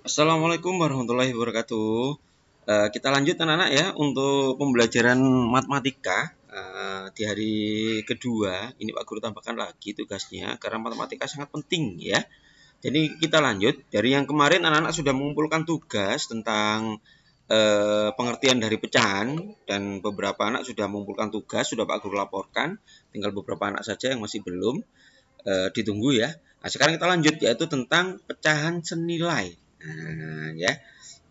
Assalamualaikum warahmatullahi wabarakatuh. Kita lanjut anak-anak ya untuk pembelajaran matematika di hari kedua. Ini Pak Guru tambahkan lagi tugasnya karena matematika sangat penting ya. Jadi kita lanjut dari yang kemarin anak-anak sudah mengumpulkan tugas tentang pengertian dari pecahan dan beberapa anak sudah mengumpulkan tugas, sudah Pak Guru laporkan. Tinggal beberapa anak saja yang masih belum, ditunggu ya. Nah, sekarang kita lanjut yaitu tentang pecahan senilai. Nah, ya.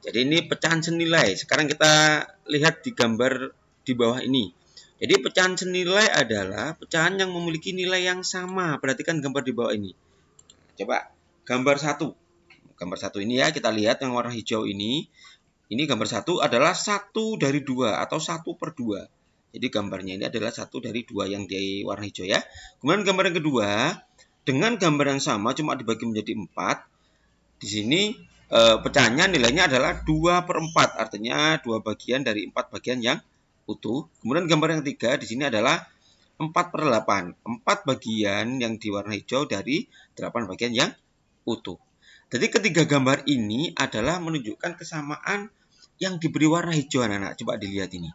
Jadi ini pecahan senilai. Sekarang kita lihat di gambar di bawah ini. Jadi pecahan senilai adalah pecahan yang memiliki nilai yang sama. Perhatikan gambar di bawah ini. Coba gambar satu. Gambar satu ini ya kita lihat yang warna hijau ini. Ini gambar satu adalah 1 dari 2 atau 1/2. Jadi gambarnya ini adalah 1 dari 2 yang di warna hijau ya. Kemudian gambar yang kedua dengan gambar yang sama cuma dibagi menjadi 4. Di sini pecahannya nilainya adalah 2/4, artinya 2 bagian dari 4 bagian yang utuh. Kemudian gambar yang ketiga di sini adalah 4/8, 4 bagian yang di warna hijau dari 8 bagian yang utuh. Jadi ketiga gambar ini adalah menunjukkan kesamaan yang diberi warna hijau anak-anak. Coba dilihat ini.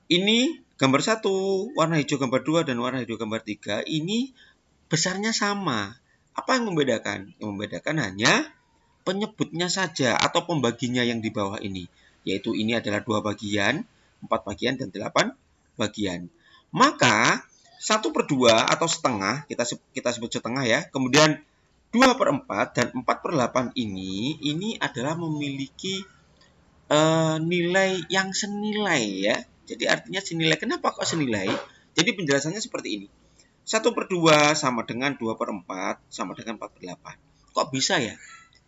Ini gambar 1, warna hijau gambar 2 dan warna hijau gambar 3 ini besarnya sama. Apa yang membedakan? Yang membedakan hanya penyebutnya saja atau pembaginya yang di bawah ini, yaitu ini adalah 2 bagian, 4 bagian, dan 8 bagian. Maka 1/2 atau setengah, kita sebut setengah ya, kemudian 2/4 dan 4/8 ini adalah memiliki nilai yang senilai ya. Jadi artinya senilai. Kenapa kok senilai? Jadi penjelasannya seperti ini. 1/2 sama dengan 2/4 sama dengan 4/8. Kok bisa ya?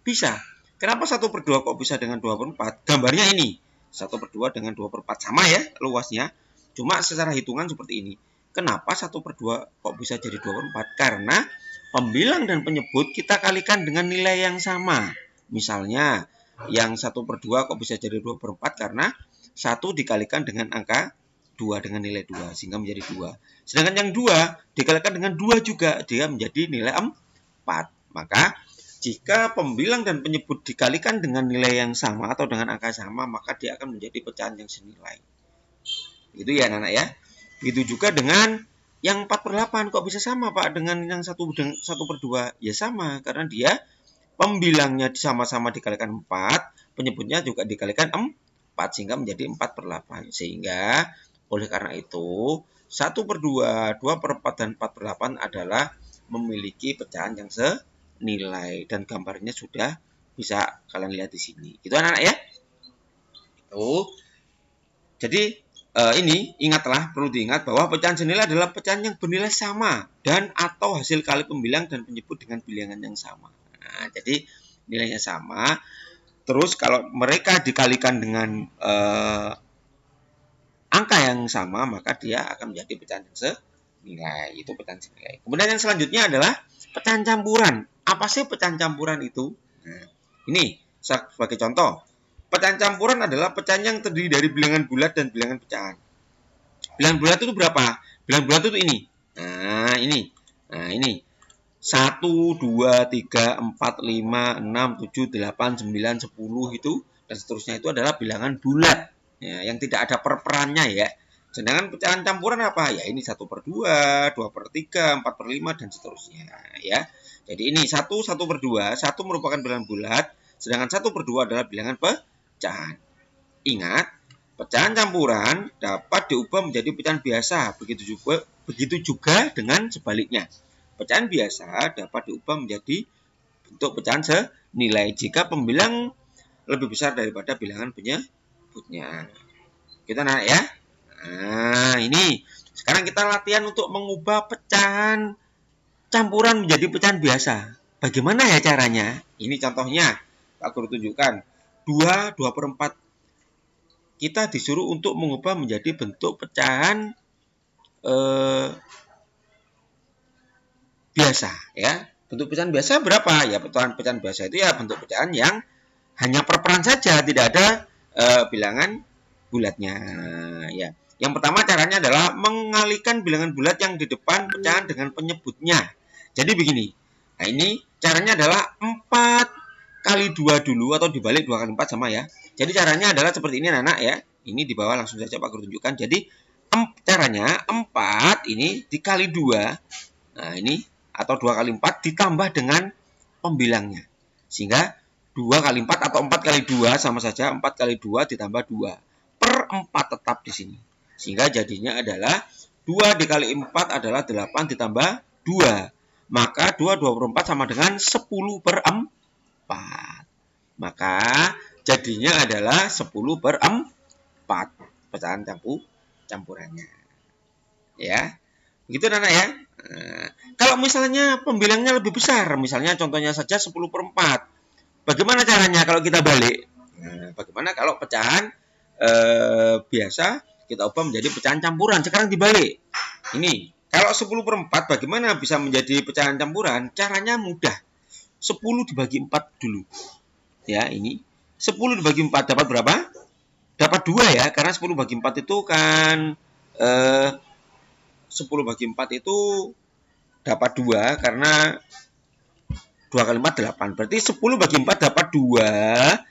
Bisa. Kenapa 1/2 kok bisa dengan 2/4? Gambarnya ini. 1/2 dengan 2/4 sama ya luasnya. Cuma secara hitungan seperti ini. Kenapa 1/2 kok bisa jadi 2/4? Karena pembilang dan penyebut kita kalikan dengan nilai yang sama. Misalnya yang 1/2 kok bisa jadi 2/4 karena 1 dikalikan dengan angka 2 dengan nilai 2 sehingga menjadi 2. Sedangkan yang 2 dikalikan dengan 2 juga dia menjadi nilai 4. Maka jika pembilang dan penyebut dikalikan dengan nilai yang sama atau dengan angka sama, maka dia akan menjadi pecahan yang senilai. Itu ya anak-anak ya. Begitu juga dengan yang 4/8 kok bisa sama Pak dengan yang 1/2? Ya sama, karena dia pembilangnya sama-sama dikalikan 4, penyebutnya juga dikalikan 4 sehingga menjadi 4/8. Sehingga oleh karena itu 1/2, 2/4 dan 4/8 adalah memiliki pecahan yang senilai dan gambarnya sudah bisa kalian lihat di sini. Itu anak-anak ya. Itu. Jadi ini ingatlah, perlu diingat bahwa pecahan senilai adalah pecahan yang bernilai sama dan atau hasil kali pembilang dan penyebut dengan bilangan yang sama. Nah, jadi nilainya sama. Terus kalau mereka dikalikan dengan angka yang sama, maka dia akan menjadi pecahan yang senilai. Itu pecahan senilai. Kemudian yang selanjutnya adalah pecahan campuran. Apa sih pecahan campuran itu? Nah, ini sebagai contoh. Pecahan campuran adalah pecahan yang terdiri dari bilangan bulat dan bilangan pecahan. Bilangan bulat itu berapa? Bilangan bulat itu ini. Nah, ini. Nah, ini. 1, 2, 3, 4, 5, 6, 7, 8, 9, 10 itu dan seterusnya itu adalah bilangan bulat ya, yang tidak ada perperannya ya. Sedangkan pecahan campuran apa? Ya ini 1/2, 2/3, 4/5 dan seterusnya ya. Jadi ini 1/2, 1 merupakan bilangan bulat, sedangkan 1/2 adalah bilangan pecahan. Ingat, pecahan campuran dapat diubah menjadi pecahan biasa, begitu juga dengan sebaliknya. Pecahan biasa dapat diubah menjadi bentuk pecahan senilai jika pembilang lebih besar daripada bilangan penyebutnya. Kita naik ya. Nah, ini. Sekarang kita latihan untuk mengubah pecahan campuran menjadi pecahan biasa. Bagaimana ya caranya? Ini contohnya. Pak Guru tunjukkan. 2/4. Kita disuruh untuk mengubah menjadi bentuk pecahan biasa ya. Bentuk pecahan biasa berapa? Ya pecahan biasa itu ya bentuk pecahan yang hanya perperan saja, tidak ada bilangan bulatnya ya. Yang pertama caranya adalah mengalihkan bilangan bulat yang di depan pecahan dengan penyebutnya. Jadi begini. Nah, ini caranya adalah 4 dikali 2 dulu atau dibalik 2 kali 4 sama ya. Jadi caranya adalah seperti ini anak-anak ya. Ini di bawah langsung saja Pak Guru tunjukkan. Jadi caranya 4 ini dikali 2. Nah, ini atau 2 kali 4 ditambah dengan pembilangnya. Sehingga 2 kali 4 atau 4 kali 2 sama saja. 4 kali 2 ditambah 2. Per 4 tetap di sini. Sehingga jadinya adalah 2 dikali 4 adalah 8 ditambah 2. Maka 2 24 sama dengan 10 per 4. Maka jadinya adalah 10 per 4. Pecahan campurannya. Ya. Begitu anak ya. Nah, kalau misalnya pembilangnya lebih besar, misalnya contohnya saja 10 per 4. Bagaimana caranya kalau kita balik? Nah, bagaimana kalau pecahan biasa kita ubah menjadi pecahan campuran? Sekarang dibalik. Ini, kalau 10 per 4 bagaimana bisa menjadi pecahan campuran? Caranya mudah. 10 dibagi 4 dulu. Ya, ini. 10 dibagi 4 dapat berapa? Dapat 2 ya, karena 10 bagi 4 itu kan 10 bagi 4 itu dapat 2 karena 2 kali 4 8. Berarti 10 bagi 4 dapat 2,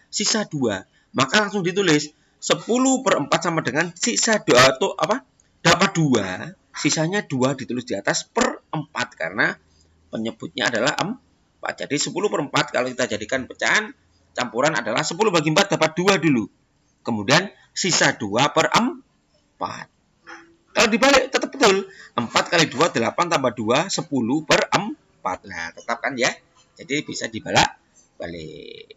sisa 2. Maka langsung ditulis 10 per 4 sama dengan sisa 2 atau apa? Dapat 2, sisanya 2 ditulis di atas per 4 karena penyebutnya adalah 4. Jadi 10 per 4 kalau kita jadikan pecahan campuran adalah 10 bagi 4 dapat 2 dulu. Kemudian sisa 2 per 4. Kalau dibalik tetap betul. 4 kali 2 8 tambah 2 10 per 4. Nah, tetap kan ya. Jadi bisa dibolak-balik.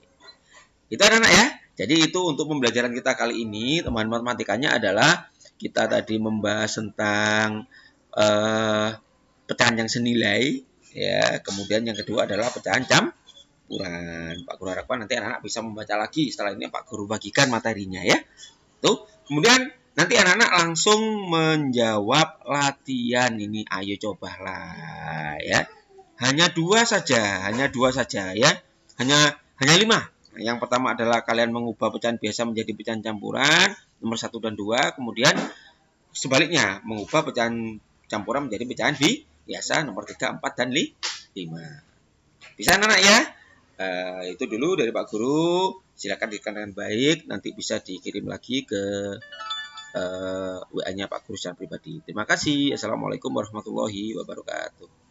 Itu anak-anak ya. Jadi itu untuk pembelajaran kita kali ini. Teman matematikanya adalah kita tadi membahas tentang pecahan yang senilai ya. Kemudian yang kedua adalah pecahan campuran. Pak Guru harapkan nanti anak-anak bisa membaca lagi. Setelah ini Pak Guru bagikan materinya ya. Tuh. Kemudian nanti anak-anak langsung menjawab latihan ini. Ayo cobalah ya. Hanya 2 saja ya. Hanya 5. Yang pertama adalah kalian mengubah pecahan biasa menjadi pecahan campuran nomor 1 dan 2. Kemudian sebaliknya mengubah pecahan campuran menjadi pecahan biasa nomor 3, 4 dan 5. Bisa anak-anak ya? Itu dulu dari Pak Guru. Silakan dikenakan baik. Nanti bisa dikirim lagi ke WA-nya Pak Guru secara pribadi. Terima kasih. Assalamualaikum warahmatullahi wabarakatuh.